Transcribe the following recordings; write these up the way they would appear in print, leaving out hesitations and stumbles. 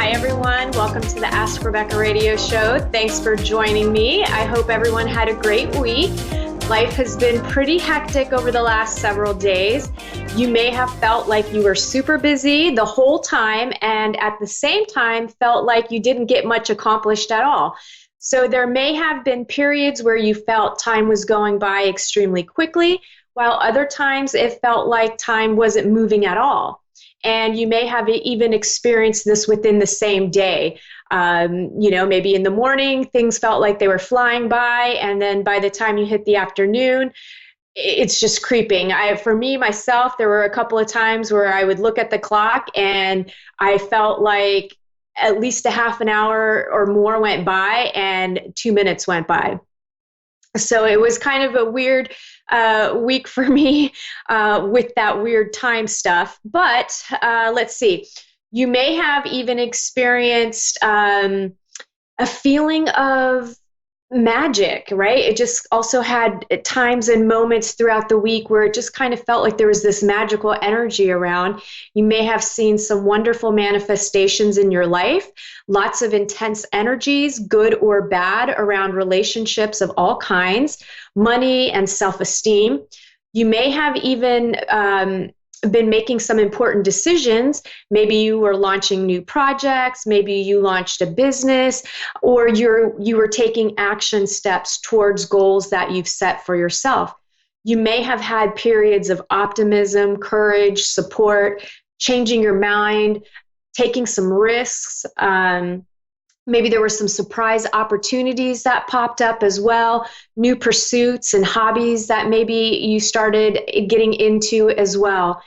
Hi, everyone. Welcome to the Ask Rebecca radio show. Thanks for joining me. I hope everyone had a great week. Life has been pretty hectic over the last several days. You may have felt like you were super busy the whole time and at the same time felt like you didn't get much accomplished at all. So there may have been periods where you felt time was going by extremely quickly, while other times it felt like time wasn't moving at all. And you may have even experienced this within the same day. Maybe in the morning, things felt like they were flying by. And then by the time you hit the afternoon, it's just creeping. For me, myself, there were a couple of times where I would look at the clock and I felt like at least a half an hour or more went by and 2 minutes went by. So it was kind of a weird week for me with that weird time stuff. But let's see. You may have even experienced a feeling of magic, right? It just also had times and moments throughout the week where it just kind of felt like there was this magical energy around. You may have seen some wonderful manifestations in your life, lots of intense energies, good or bad, around relationships of all kinds, money and self-esteem. You may have even been making some important decisions. Maybe you were launching new projects, maybe you launched a business, or you were taking action steps towards goals that you've set for yourself. You may have had periods of optimism, courage, support, changing your mind, taking some risks. Maybe there were some surprise opportunities that popped up as well, new pursuits and hobbies that maybe you started getting into as well.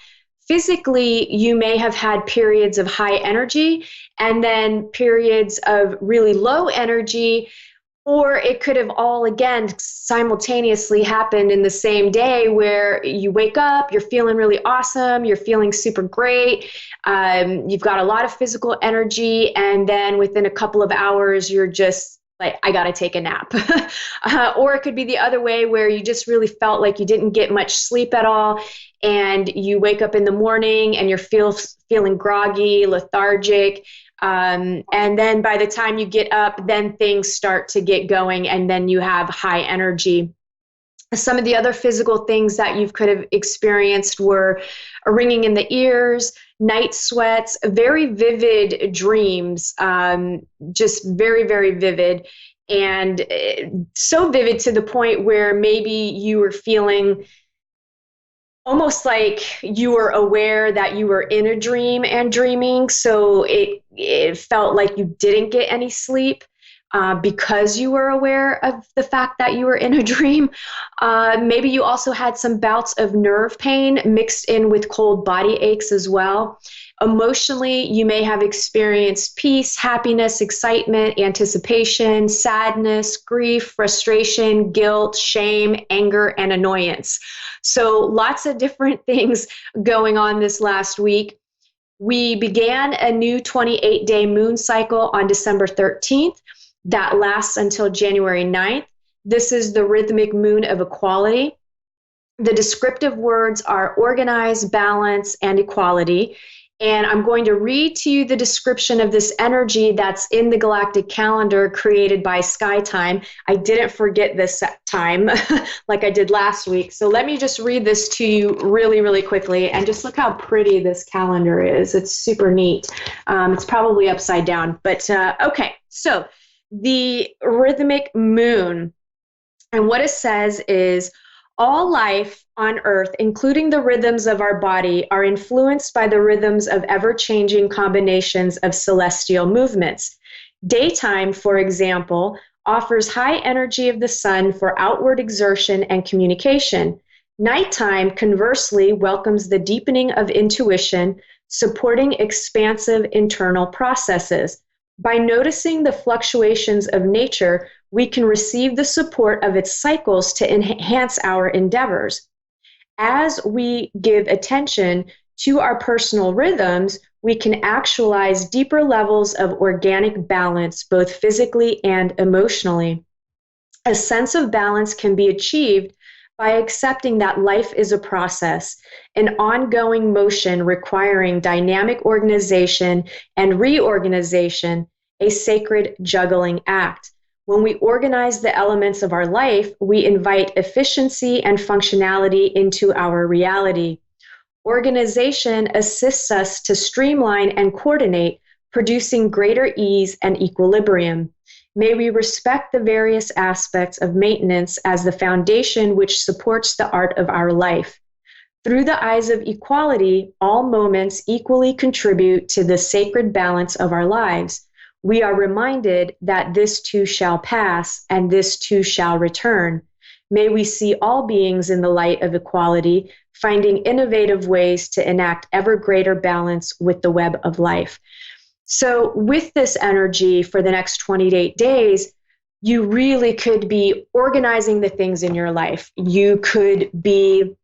Physically, you may have had periods of high energy and then periods of really low energy, or it could have all again simultaneously happened in the same day where you wake up, you're feeling really awesome, you're feeling super great, you've got a lot of physical energy, and then within a couple of hours, you're just like, I got to take a nap. Or it could be the other way where you just really felt like you didn't get much sleep at all, and you wake up in the morning and you're feeling groggy, lethargic, and then by the time you get up, then things start to get going, and then you have high energy. Some of the other physical things that you could have experienced were a ringing in the ears, night sweats, very vivid dreams, just very, very vivid, and so vivid to the point where maybe you were feeling almost like you were aware that you were in a dream and dreaming. So it felt like you didn't get any sleep because you were aware of the fact that you were in a dream. Maybe you also had some bouts of nerve pain mixed in with cold body aches as well. Emotionally, you may have experienced peace, happiness, excitement, anticipation, sadness, grief, frustration, guilt, shame, anger, and annoyance. So lots of different things going on this last week. We began a new 28-day moon cycle on December 13th that lasts until January 9th. This is the rhythmic moon of equality. The descriptive words are organize, balance, and equality. And I'm going to read to you the description of this energy that's in the galactic calendar created by Sky Time. I didn't forget this time like I did last week. So let me just read this to you really, really quickly. And just look how pretty this calendar is. It's super neat. It's probably upside down. But okay, so the rhythmic moon. And what it says is, all life on Earth, including the rhythms of our body, are influenced by the rhythms of ever-changing combinations of celestial movements. Daytime, for example, offers high energy of the sun for outward exertion and communication. Nighttime, conversely, welcomes the deepening of intuition, supporting expansive internal processes. By noticing the fluctuations of nature, we can receive the support of its cycles to enhance our endeavors. As we give attention to our personal rhythms, we can actualize deeper levels of organic balance, both physically and emotionally. A sense of balance can be achieved by accepting that life is a process, an ongoing motion requiring dynamic organization and reorganization, a sacred juggling act. When we organize the elements of our life, we invite efficiency and functionality into our reality. Organization assists us to streamline and coordinate, producing greater ease and equilibrium. May we respect the various aspects of maintenance as the foundation which supports the art of our life. Through the eyes of equality, all moments equally contribute to the sacred balance of our lives. We are reminded that this too shall pass and this too shall return. May we see all beings in the light of equality, finding innovative ways to enact ever greater balance with the web of life. So with this energy for the next 28 days, you really could be organizing the things in your life. You could be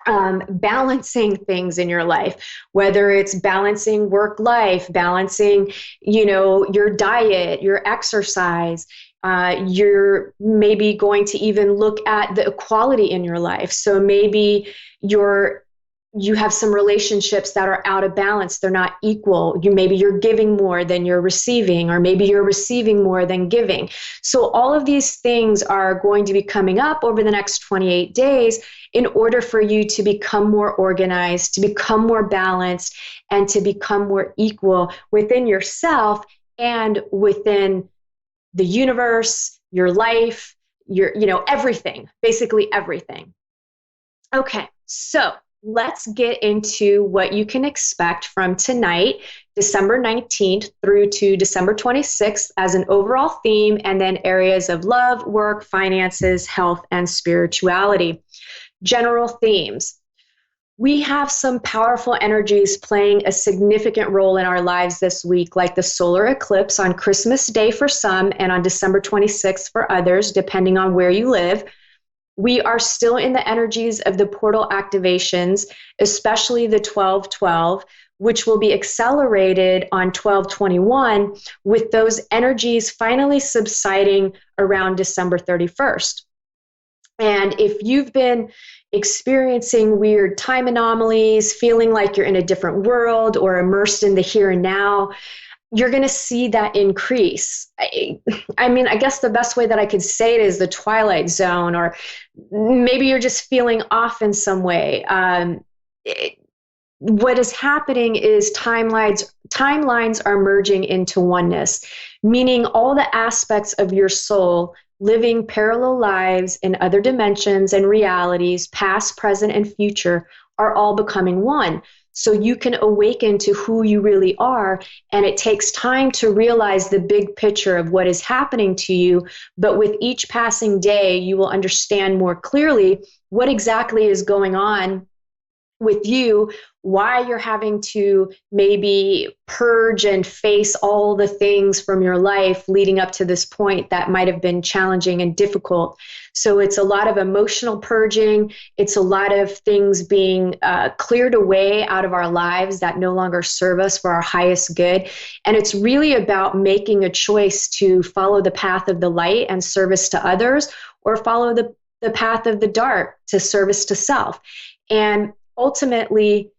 balancing things in your life, whether it's balancing work life, balancing, your diet, your exercise. You're maybe going to even look at the equality in your life. So maybe you have some relationships that are out of balance. They're not equal. Maybe you're giving more than you're receiving, or maybe you're receiving more than giving. So all of these things are going to be coming up over the next 28 days in order for you to become more organized, to become more balanced, and to become more equal within yourself and within the universe, your life, everything, basically everything. Okay, so let's get into what you can expect from tonight, December 19th through to December 26th as an overall theme, and then areas of love, work, finances, health, and spirituality. General themes. We have some powerful energies playing a significant role in our lives this week, like the solar eclipse on Christmas Day for some and on December 26th for others, depending on where you live. We are still in the energies of the portal activations, especially the 12/12, which will be accelerated on 12/21, with those energies finally subsiding around December 31st. And if you've been experiencing weird time anomalies, feeling like you're in a different world or immersed in the here and now, you're going to see that increase. I guess the best way that I could say it is the twilight zone, or maybe you're just feeling off in some way. What is happening is timelines are merging into oneness, meaning all the aspects of your soul living parallel lives in other dimensions and realities, past, present, and future, are all becoming one. So you can awaken to who you really are, and it takes time to realize the big picture of what is happening to you. But with each passing day, you will understand more clearly what exactly is going on with you, why you're having to maybe purge and face all the things from your life leading up to this point that might have been challenging and difficult. So it's a lot of emotional purging. It's a lot of things being cleared away out of our lives that no longer serve us for our highest good. And it's really about making a choice to follow the path of the light and service to others, or follow the path of the dark to service to self. And ultimately,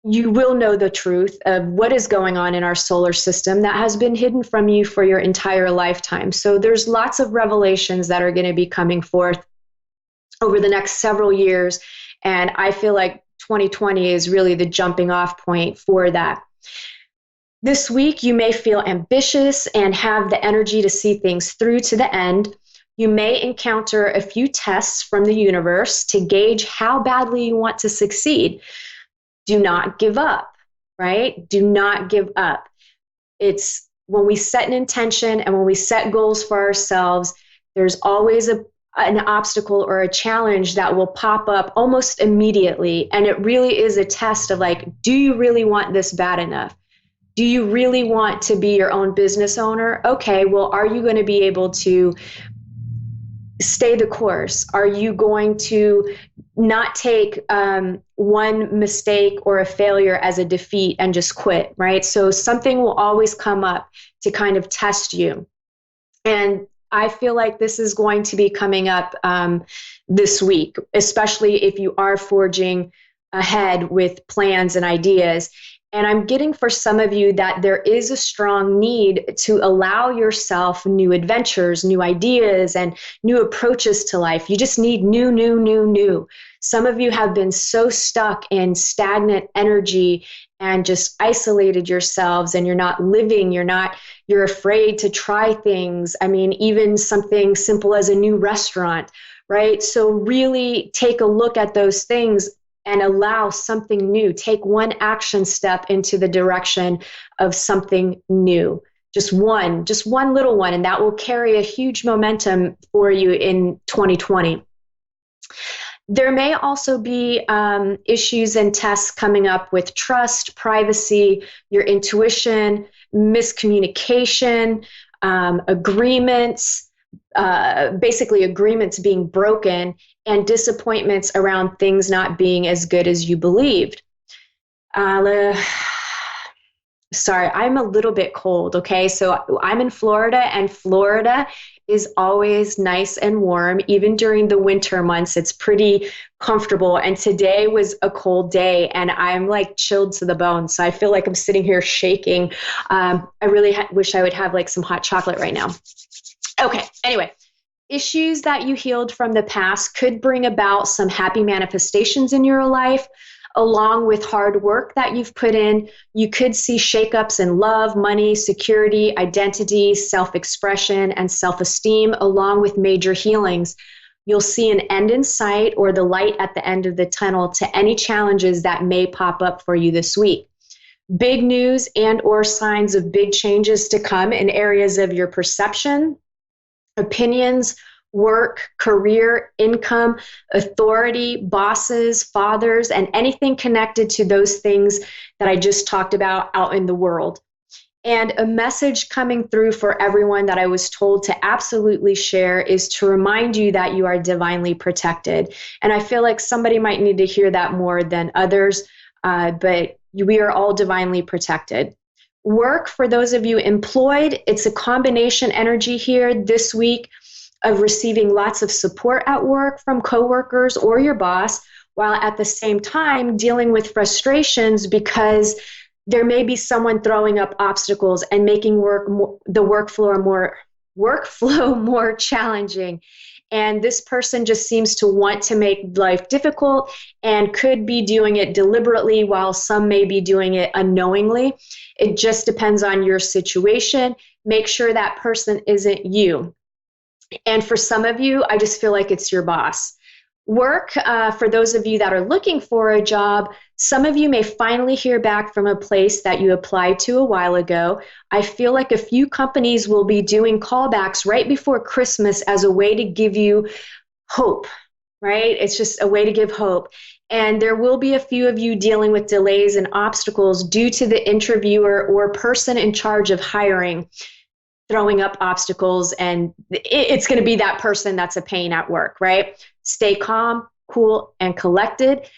you will know the truth of what is going on in our solar system that has been hidden from you for your entire lifetime. So there's lots of revelations that are going to be coming forth over the next several years. And I feel like 2020 is really the jumping off point for that. This week, you may feel ambitious and have the energy to see things through to the end. You may encounter a few tests from the universe to gauge how badly you want to succeed. Do not give up, right? Do not give up. It's when we set an intention and when we set goals for ourselves, there's always an obstacle or a challenge that will pop up almost immediately. And it really is a test of like, do you really want this bad enough? Do you really want to be your own business owner? Okay, well, are you going to be able to stay the course? Are you going to not take one mistake or a failure as a defeat and just quit, right? So something will always come up to kind of test you. And I feel like this is going to be coming up this week, especially if you are forging ahead with plans and ideas. And I'm getting for some of you that there is a strong need to allow yourself new adventures, new ideas, and new approaches to life. You just need new, new, new, new. Some of you have been so stuck in stagnant energy and just isolated yourselves, and you're not living, you're afraid to try things. I mean, even something simple as a new restaurant, right? So really take a look at those things and allow something new. Take one action step into the direction of something new. Just one little one, and that will carry a huge momentum for you in 2020. There may also be issues and tests coming up with trust, privacy, your intuition, miscommunication, agreements, basically agreements being broken, and disappointments around things not being as good as you believed. Sorry, I'm a little bit cold, okay? So I'm in Florida, and Florida is always nice and warm. Even during the winter months, it's pretty comfortable. And today was a cold day, and I'm like chilled to the bone. So I feel like I'm sitting here shaking. I really wish I would have like some hot chocolate right now. Okay, anyway. Issues that you healed from the past could bring about some happy manifestations in your life. Along with hard work that you've put in, you could see shakeups in love, money, security, identity, self-expression, and self-esteem, along with major healings. You'll see an end in sight or the light at the end of the tunnel to any challenges that may pop up for you this week. Big news and or signs of big changes to come in areas of your perception, opinions, work, career, income, authority, bosses, fathers, and anything connected to those things that I just talked about out in the world. And a message coming through for everyone that I was told to absolutely share is to remind you that you are divinely protected. And I feel like somebody might need to hear that more than others, but we are all divinely protected. Work, for those of you employed, it's a combination energy here this week of receiving lots of support at work from coworkers or your boss, while at the same time dealing with frustrations because there may be someone throwing up obstacles and making the workflow more challenging. And this person just seems to want to make life difficult and could be doing it deliberately, while some may be doing it unknowingly. It just depends on your situation. Make sure that person isn't you. And for some of you, I just feel like it's your boss. Work, for those of you that are looking for a job, some of you may finally hear back from a place that you applied to a while ago. I feel like a few companies will be doing callbacks right before Christmas as a way to give you hope, right? It's just a way to give hope. And there will be a few of you dealing with delays and obstacles due to the interviewer or person in charge of hiring throwing up obstacles, and it's going to be that person that's a pain at work, right? Stay calm, cool, and collected,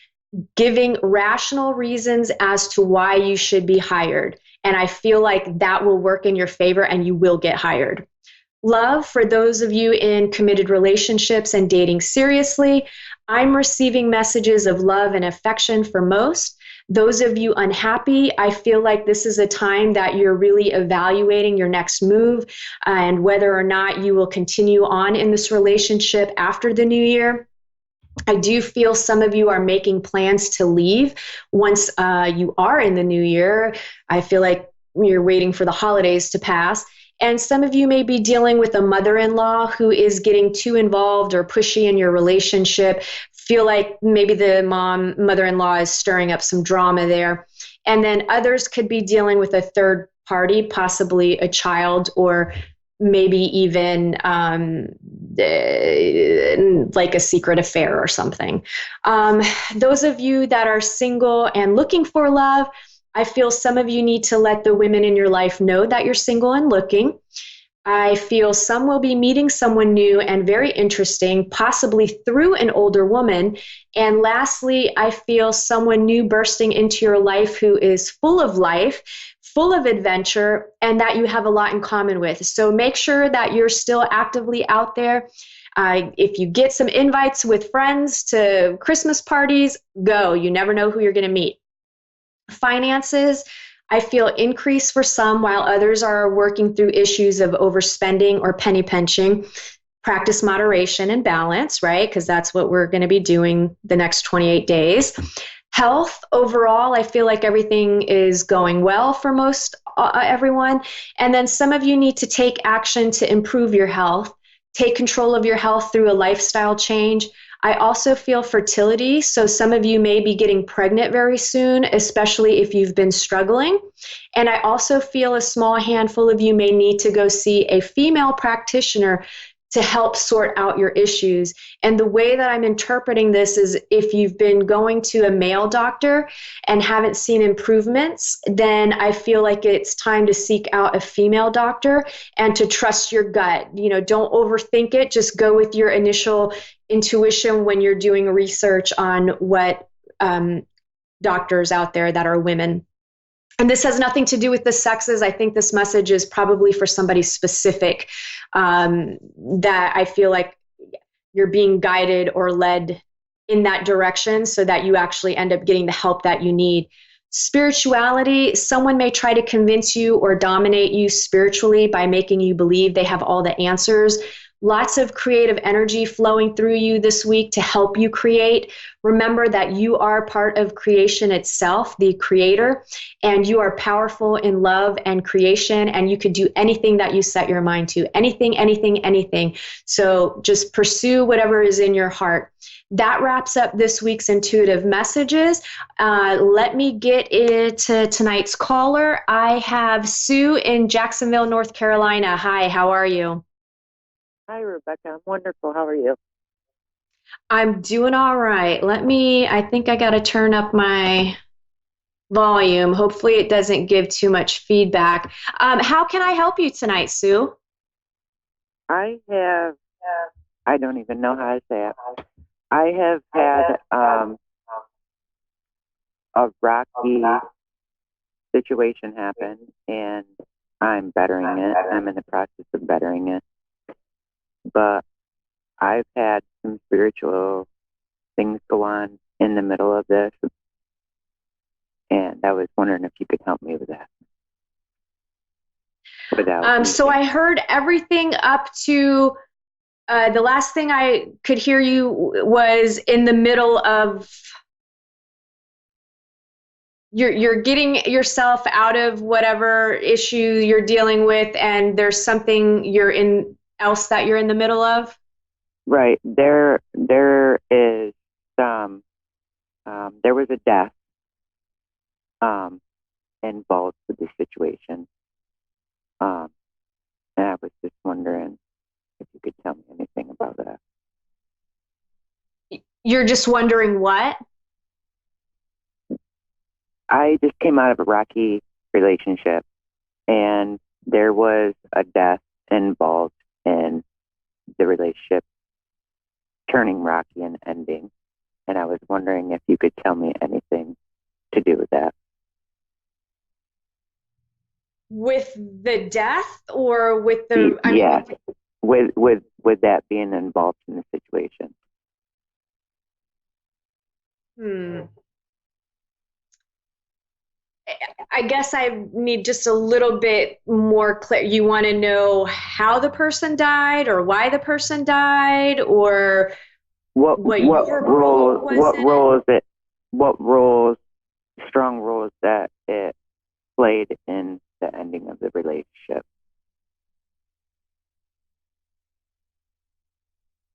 giving rational reasons as to why you should be hired. And I feel like that will work in your favor and you will get hired. Love, for those of you in committed relationships and dating seriously, I'm receiving messages of love and affection for most. Those of you unhappy, I feel like this is a time that you're really evaluating your next move and whether or not you will continue on in this relationship after the new year. I do feel some of you are making plans to leave once you are in the new year. I feel like you're waiting for the holidays to pass. And some of you may be dealing with a mother-in-law who is getting too involved or pushy in your relationship. Feel like maybe the mother-in-law is stirring up some drama there. And then others could be dealing with a third party, possibly a child, or maybe even like a secret affair or something. Those of you that are single and looking for love, I feel some of you need to let the women in your life know that you're single and looking. I feel some will be meeting someone new and very interesting, possibly through an older woman. And lastly, I feel someone new bursting into your life who is full of life, full of adventure and that you have a lot in common with. So make sure that you're still actively out there. If you get some invites with friends to Christmas parties, go. You never know who you're going to meet. Finances, I feel increase for some while others are working through issues of overspending or penny pinching. Practice moderation and balance, right? Because that's what we're going to be doing the next 28 days. Health overall, I feel like everything is going well for most everyone. And then some of you need to take action to improve your health. Take control of your health through a lifestyle change. I also feel fertility. So some of you may be getting pregnant very soon, especially if you've been struggling. And I also feel a small handful of you may need to go see a female practitioner to help sort out your issues. And the way that I'm interpreting this is if you've been going to a male doctor and haven't seen improvements, then I feel like it's time to seek out a female doctor and to trust your gut. You know, don't overthink it. Just go with your initial intuition when you're doing research on what doctors out there that are women. And this has nothing to do with the sexes. I think this message is probably for somebody specific that I feel like you're being guided or led in that direction so that you actually end up getting the help that you need. Spirituality, someone may try to convince you or dominate you spiritually by making you believe they have all the answers. Lots of creative energy flowing through you this week to help you create. Remember that you are part of creation itself, the creator, and you are powerful in love and creation, and you could do anything that you set your mind to. Anything, anything, anything. So just pursue whatever is in your heart. That wraps up this week's intuitive messages. Let me get into tonight's caller. I have Sue in Jacksonville, North Carolina. Hi, how are you? Hi, Rebecca. I'm wonderful. How are you? I'm doing all right. I think I got to turn up my volume. Hopefully it doesn't give too much feedback. How can I help you tonight, Sue? I have, I don't even know how to say it. I have had a rocky situation happen, and I'm bettering it. I'm in the process of bettering it. But I've had some spiritual things go on in the middle of this, and I was wondering if you could help me with that. So I heard everything up to the last thing I could hear you was in the middle of you're getting yourself out of whatever issue you're dealing with, and there's something else that you're in the middle of. Right. There is some. There was a death involved with the situation. And I was just wondering if you could tell me anything about that. You're just wondering what? I just came out of a rocky relationship, and there was a death involved in the relationship turning rocky and ending. And I was wondering if you could tell me anything to do with that. With the death or with the yeah, with that being involved in the situation. I guess I need just a little bit more clear. You want to know how the person died or why the person died, or what role is it? What roles, strong roles that it played in the ending of the relationship?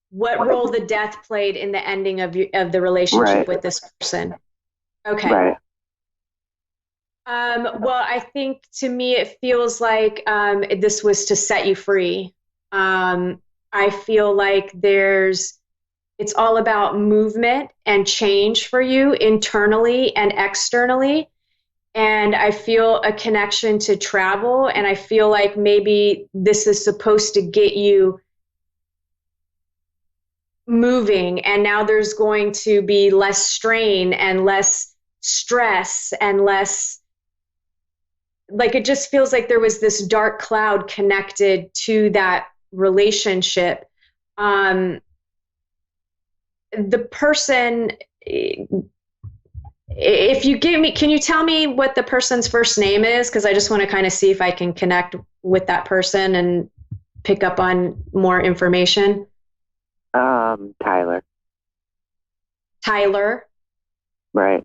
What role the death played in the ending of the relationship with this person? Okay. Right. Well, I think to me it feels like this was to set you free. I feel like it's all about movement and change for you internally and externally. And I feel a connection to travel, and I feel like maybe this is supposed to get you moving, and now there's going to be less strain and less stress and less like it just feels like there was this dark cloud connected to that relationship. The person, if you give me, can you tell me what the person's first name is? Because I just want to kind of see if I can connect with that person and pick up on more information. Tyler. Tyler. Right.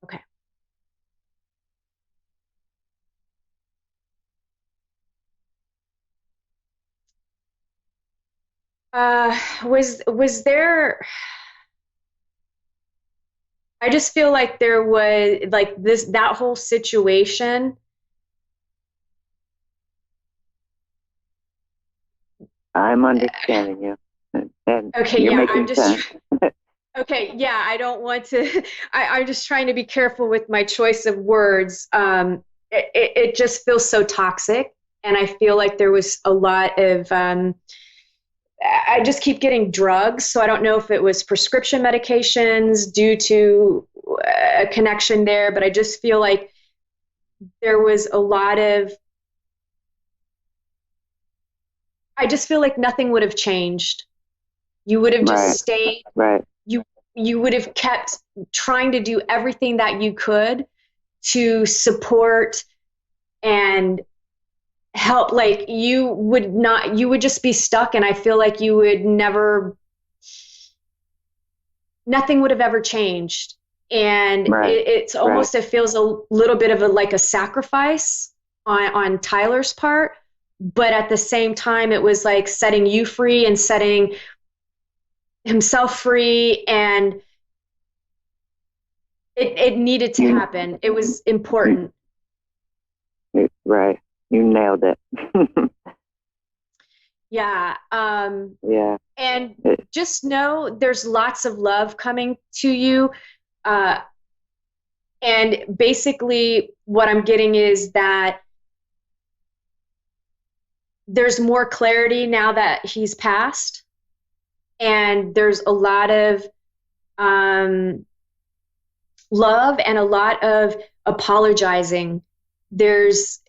Okay. Was there, I just feel like there was like that whole situation. I'm understanding you, and Okay, you're yeah, making sense. okay, yeah, I don't want to, I'm just trying to be careful with my choice of words. It just feels so toxic. And I feel like there was a lot of, I just keep getting drugs. So I don't know if it was prescription medications due to a connection there, but I just feel like there was a lot of, I just feel like nothing would have changed. You would have just Right. stayed, Right. you you would have kept trying to do everything that you could to support and help. Like you would just be stuck, and I feel like you would never, nothing would have ever changed. And Right. it's almost, it feels a little bit of a like a sacrifice on Tyler's part, but at the same time it was like setting you free and setting himself free, and it needed to happen. It was important. Right. You nailed it. Yeah. Yeah. And just know there's lots of love coming to you. Uh, and basically, what I'm getting is that there's more clarity now that he's passed, and there's a lot of love and a lot of apologizing. There's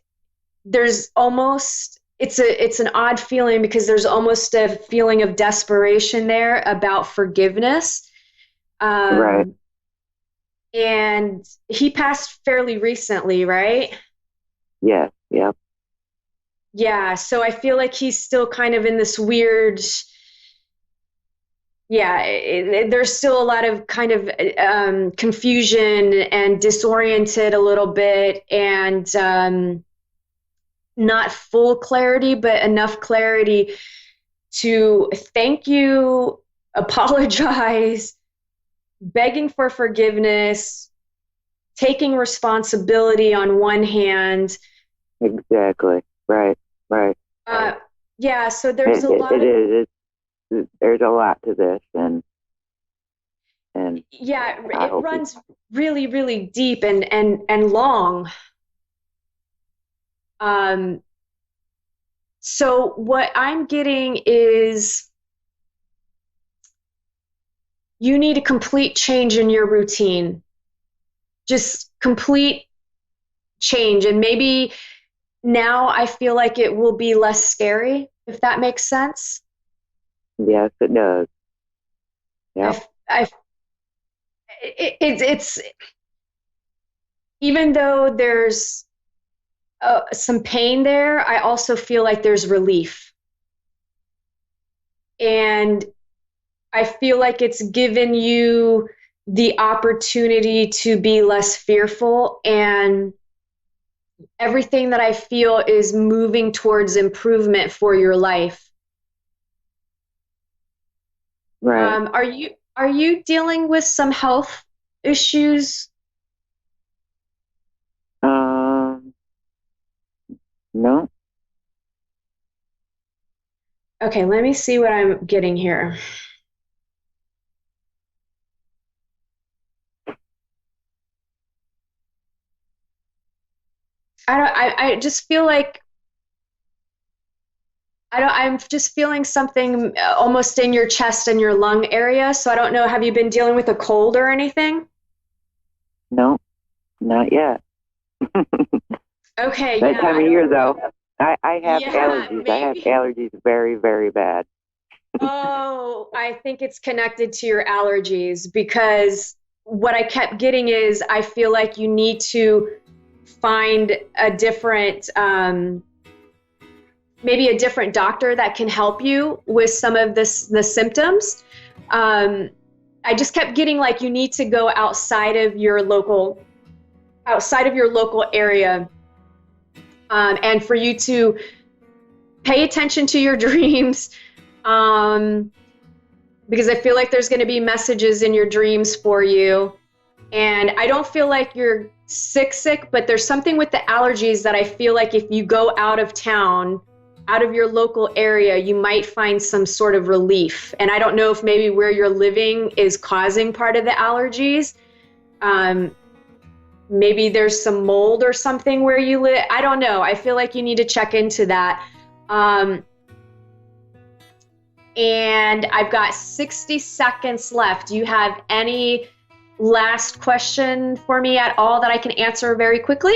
almost, it's an odd feeling because there's almost a feeling of desperation there about forgiveness. Right. And he passed fairly recently, right? Yes. Yep. Yeah, so I feel like he's still kind of in this weird, yeah, there's still a lot of kind of confusion and disoriented a little bit, and not full clarity, but enough clarity to thank you, apologize, begging for forgiveness, taking responsibility on one hand. Exactly. Right. Right. Yeah, so there's a lot it of, is. There's a lot to this, and yeah, I it hope runs really, really deep and long. Um, so what I'm getting is you need a complete change in your routine, just complete change. And maybe now I feel like it will be less scary, if that makes sense. yes, it does. Yeah. I it's even though there's some pain there, I also feel like there's relief. And I feel like it's given you the opportunity to be less fearful, and everything that I feel is moving towards improvement for your life. Right. Are you dealing with some health issues? Um. No. Okay, let me see what I'm getting here. I just feel like I'm just feeling something almost in your chest and your lung area. So I don't know, have you been dealing with a cold or anything? No. Not yet. Okay, That yeah, time I of year, don't though, I have Yeah, allergies. I have maybe. allergies very, very bad. Oh, I think it's connected to your allergies because what I kept getting is I feel like you need to find a different, maybe a different doctor that can help you with some of the symptoms. Um, I just kept getting like you need to go outside of your local area, and for you to pay attention to your dreams. Um, because I feel like there's going to be messages in your dreams for you. And I don't feel like you're sick, but there's something with the allergies that I feel like if you go out of town, out of your local area, you might find some sort of relief. And I don't know if maybe where you're living is causing part of the allergies. Um, Maybe there's some mold or something where you live. I don't know. I feel like you need to check into that. Um, and I've got 60 seconds left. Do you have any last question for me at all that I can answer very quickly?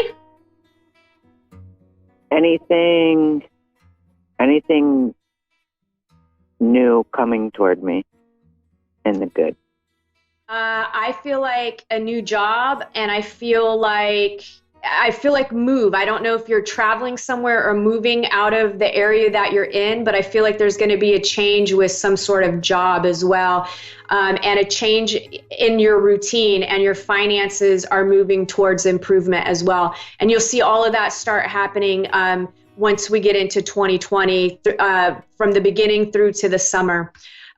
Anything new coming toward me in the good? I feel like a new job, and I feel like move. I don't know if you're traveling somewhere or moving out of the area that you're in, but I feel like there's going to be a change with some sort of job as well, and a change in your routine, and your finances are moving towards improvement as well. And you'll see all of that start happening once we get into 2020, from the beginning through to the summer.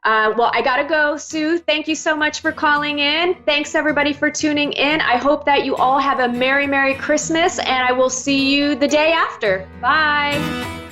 Well, I got to go, Sue. Thank you so much for calling in. Thanks, everybody, for tuning in. I hope that you all have a Merry, Merry Christmas, and I will see you the day after. Bye.